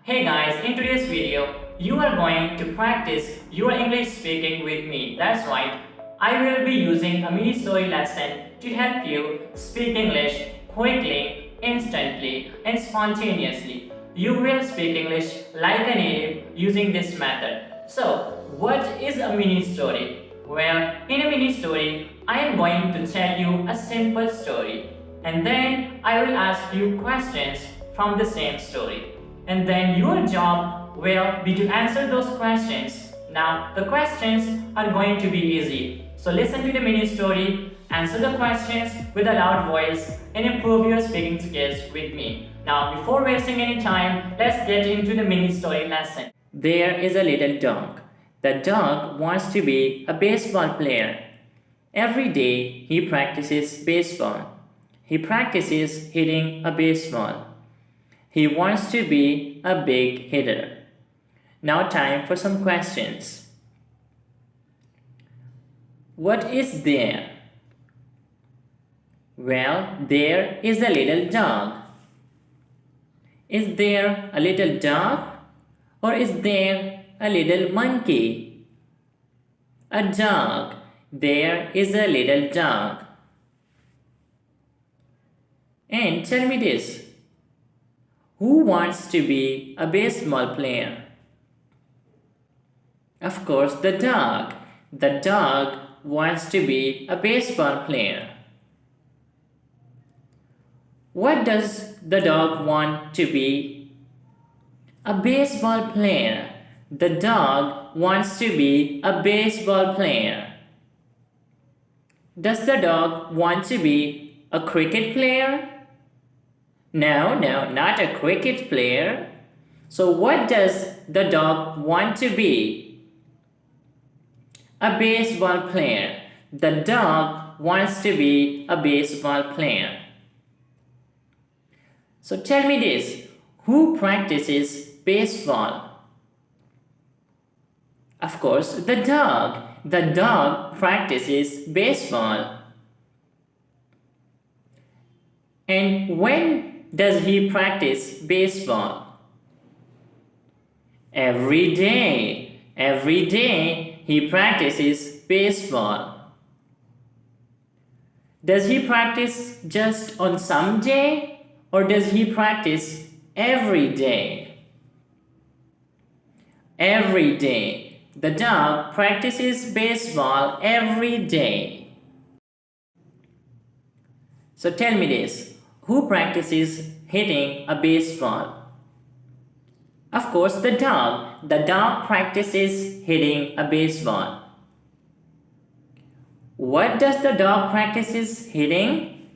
Hey guys, in today's video, you are going to practice your English speaking with me. That's right, I will be using a mini story lesson to help you speak English quickly, instantly, and spontaneously. You will speak English like a native using this method. So, what is a mini story? Well, in a mini story, I am going to tell you a simple story, and then I will ask you questions from the same story. And then your job will be to answer those questions. Now, the questions are going to be easy. So listen to the mini story, answer the questions with a loud voice, and improve your speaking skills with me. Now, before wasting any time, let's get into the mini story lesson. There is a little dog. The dog wants to be a baseball player. Every day he practices baseball. He practices hitting a baseball. He wants to be a big hitter. Now time for some questions. What is there? Well, there is a little dog. Is there a little dog? Or is there a little monkey? A dog. There is a little dog. And tell me this. Who wants to be a baseball player? Of course, the dog. The dog wants to be a baseball player. What does the dog want to be? A baseball player. The dog wants to be a baseball player. Does the dog want to be a cricket player? No, not a cricket player. So what does the dog want to be? A baseball player. The dog wants to be a baseball player. So tell me this, who practices baseball? Of course, the dog. The dog practices baseball. And when does he practice baseball? Every day. Every day he practices baseball. Does he practice just on some day, or does he practice every day? Every day. The dog practices baseball every day. So tell me this. Who practices hitting a baseball? Of course, the dog. The dog practices hitting a baseball. What does the dog practices hitting?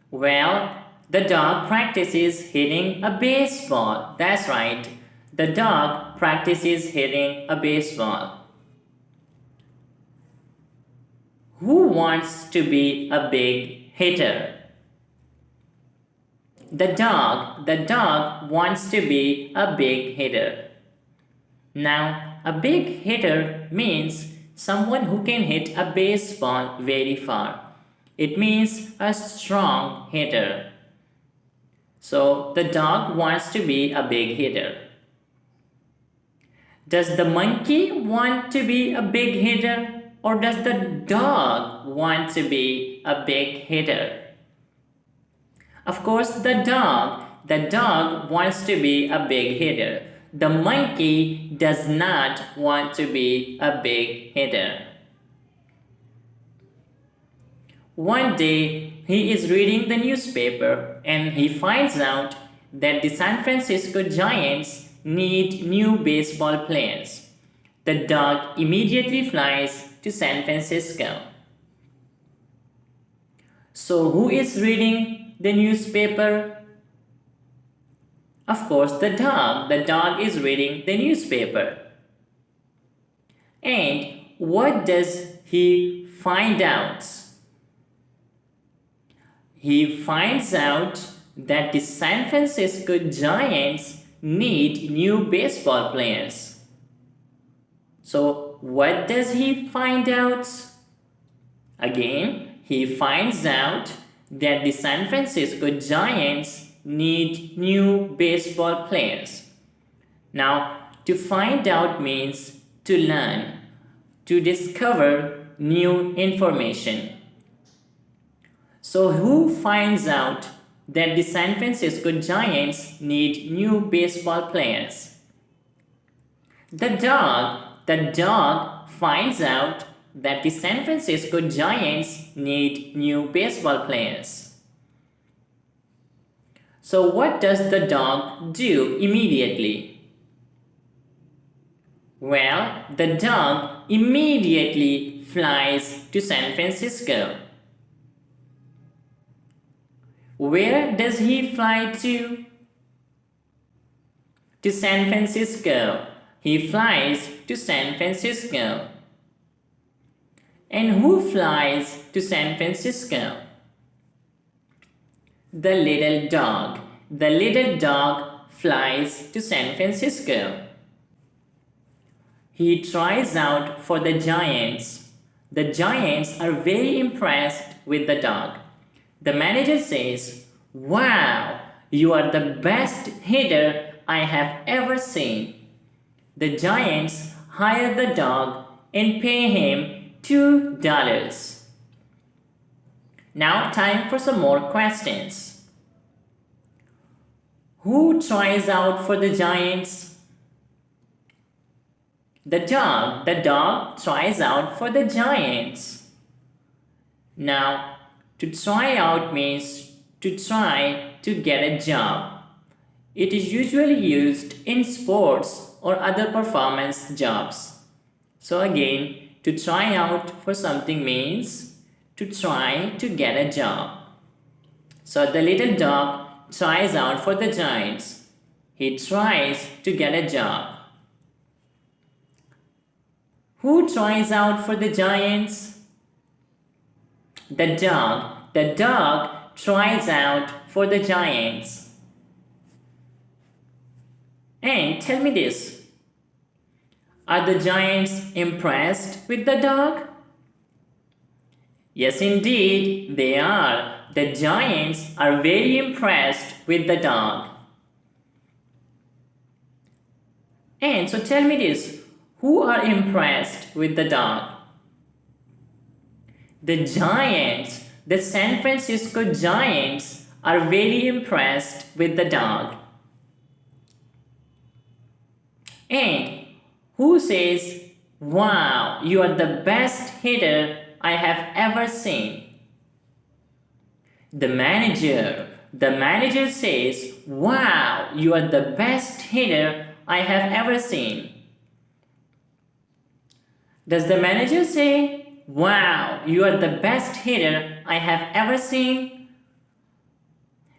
Well, the dog practices hitting a baseball. That's right. The dog practices hitting a baseball. Who wants to be a big hitter? The dog wants to be a big hitter. Now, a big hitter means someone who can hit a baseball very far. It means a strong hitter. So, the dog wants to be a big hitter. Does the monkey want to be a big hitter, or does the dog want to be a big hitter? Of course, the dog. The dog wants to be a big hitter. The monkey does not want to be a big hitter. One day, he is reading the newspaper and he finds out that the San Francisco Giants need new baseball players. The dog immediately flies to San Francisco. So, who is reading the newspaper? Of course, the dog. The dog is reading the newspaper. And what does he find out? He finds out that the San Francisco Giants need new baseball players. So, what does he find out? Again, he finds out that the San Francisco Giants need new baseball players. Now, to find out means to learn, to discover new information. So, who finds out that the San Francisco Giants need new baseball players? The dog. The dog finds out that the San Francisco Giants need new baseball players. So what does the dog do immediately? Well, the dog immediately flies to San Francisco. Where does he fly to? To San Francisco. He flies to San Francisco. And who flies to San Francisco? The little dog. The little dog flies to San Francisco. He tries out for the Giants. The Giants are very impressed with the dog. The manager says, "Wow, you are the best hitter I have ever seen." The Giants hire the dog and pay him $2. Now time for some more questions. Who tries out for the Giants? The dog. The dog tries out for the Giants. Now, to try out means to try to get a job. It is usually used in sports or other performance jobs. So again, to try out for something means to try to get a job. So the little dog tries out for the Giants. He tries to get a job. Who tries out for the Giants? The dog. The dog tries out for the Giants. And tell me this. Are the Giants impressed with the dog? Yes, indeed, they are. The Giants are very impressed with the dog. And so tell me this. Who are impressed with the dog? The Giants, the San Francisco Giants, are very impressed with the dog. And who says, "Wow, you are the best hitter I have ever seen"? The manager. The manager says, "Wow, you are the best hitter I have ever seen." Does the manager say, "Wow, you are the best hitter I have ever seen"?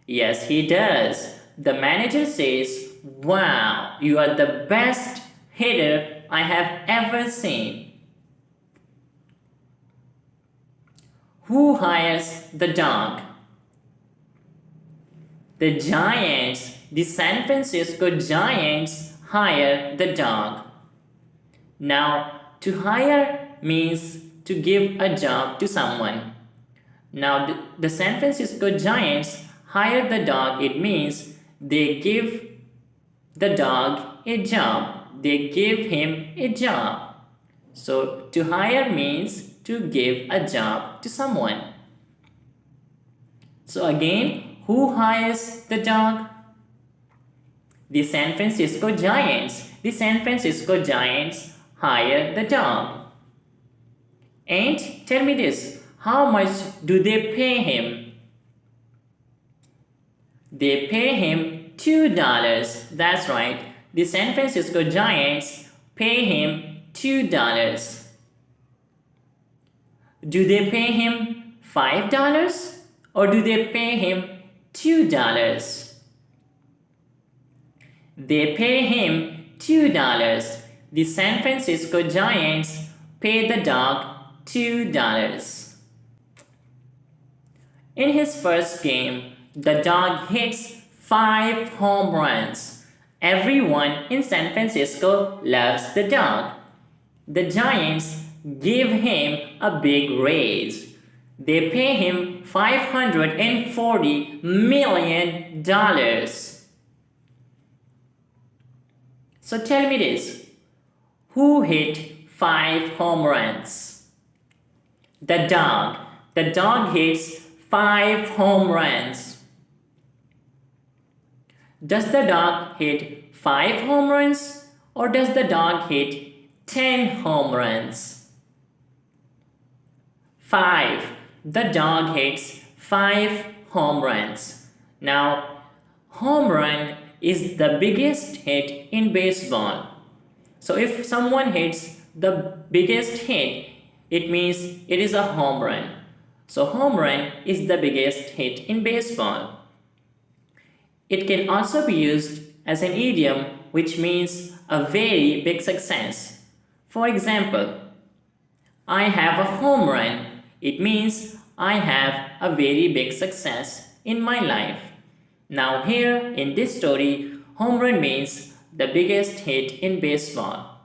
Yes, he does. The manager says, "Wow, you are the best hitter I have ever seen." Who hires the dog? The Giants, the San Francisco Giants, hire the dog. Now, to hire means to give a job to someone. Now, the San Francisco Giants hire the dog. It means they give the dog a job. They give him a job. So, to hire means to give a job to someone. So, again, who hires the dog? The San Francisco Giants. The San Francisco Giants hire the dog. And tell me this, how much do they pay him? They pay him $2. That's right. The San Francisco Giants pay him $2. Do they pay him $5 or do they pay him $2? They pay him $2. The San Francisco Giants pay the dog $2. In his first game, the dog hits 5 home runs. Everyone in San Francisco loves the dog. The Giants give him a big raise. They pay him $540 million. So tell me this, who hit 5 home runs? The dog. The dog hits 5 home runs. Does the dog hit 5 home runs or does the dog hit 10 home runs? 5. The dog hits 5 home runs. Now, home run is the biggest hit in baseball. So if someone hits the biggest hit, it means it is a home run. So home run is the biggest hit in baseball. It can also be used as an idiom which means a very big success. For example, I have a home run. It means I have a very big success in my life. Now here in this story, home run means the biggest hit in baseball.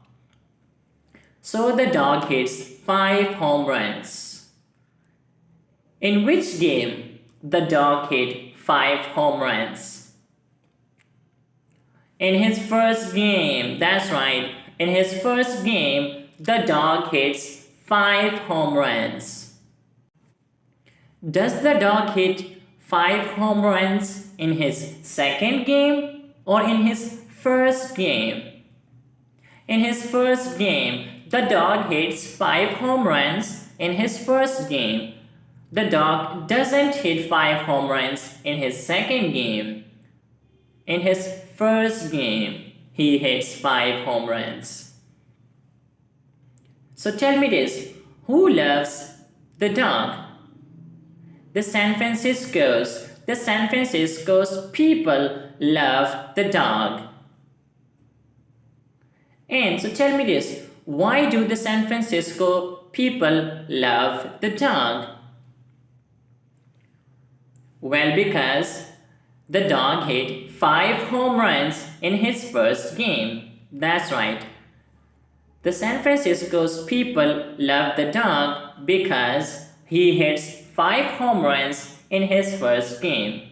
So the dog hits 5 home runs. In which game the dog hit 5 home runs? In his first game, that's right. In his first game, the dog hits 5 home runs. Does the dog hit 5 home runs in his second game or in his first game? In his first game, the dog hits 5 home runs in his first game. The dog doesn't hit 5 home runs in his second game. In his first game, he hits 5 home runs. So tell me this, who loves the dog? The San Francisco's people love the dog. And so tell me this, why do the San Francisco people love the dog? Well, because the dog hit 5 home runs in his first game. That's right. The San Francisco's people love the dog because he hits 5 home runs in his first game.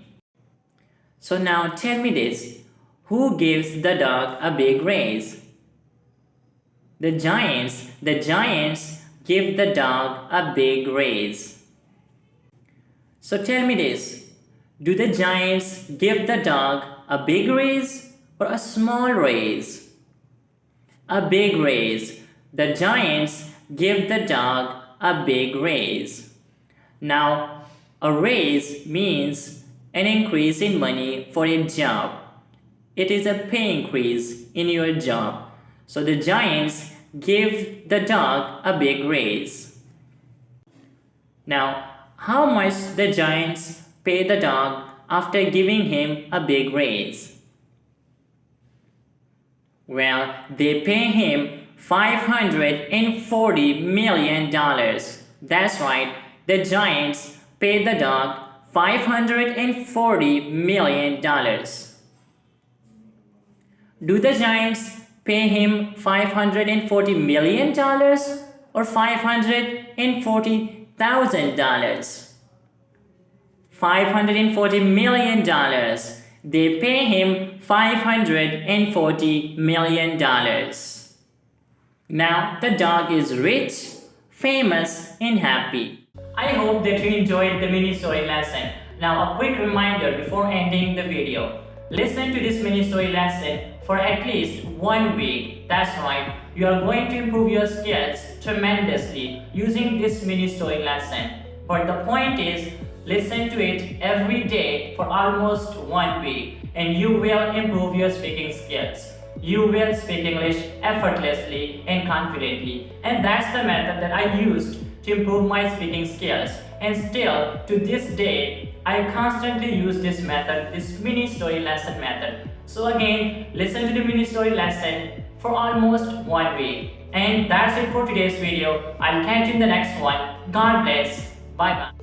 So now tell me this, who gives the dog a big raise? The Giants give the dog a big raise. So tell me this, do the Giants give the dog a big raise or a small raise? A big raise. The Giants give the dog a big raise. Now, a raise means an increase in money for a job. It is a pay increase in your job. So the Giants give the dog a big raise. Now, how much the Giants pay the dog after giving him a big raise? Well, they pay him $540 million. That's right, the Giants pay the dog $540 million. Do the Giants pay him $540 million or $540,000? $540 million. They pay him $540 million. Now the dog is rich, famous and happy. I hope that you enjoyed the mini story lesson. Now a quick reminder before ending the video. Listen to this mini story lesson for at least 1 week. That's right, you are going to improve your skills tremendously using this mini story lesson. But the point is, listen to it every day for almost 1 week and you will improve your speaking skills. You will speak English effortlessly and confidently. And that's the method that I used to improve my speaking skills. And still, to this day, I constantly use this method, this mini story lesson method. So again, listen to the mini story lesson for almost 1 week. And that's it for today's video. I'll catch you in the next one. God bless. Bye bye.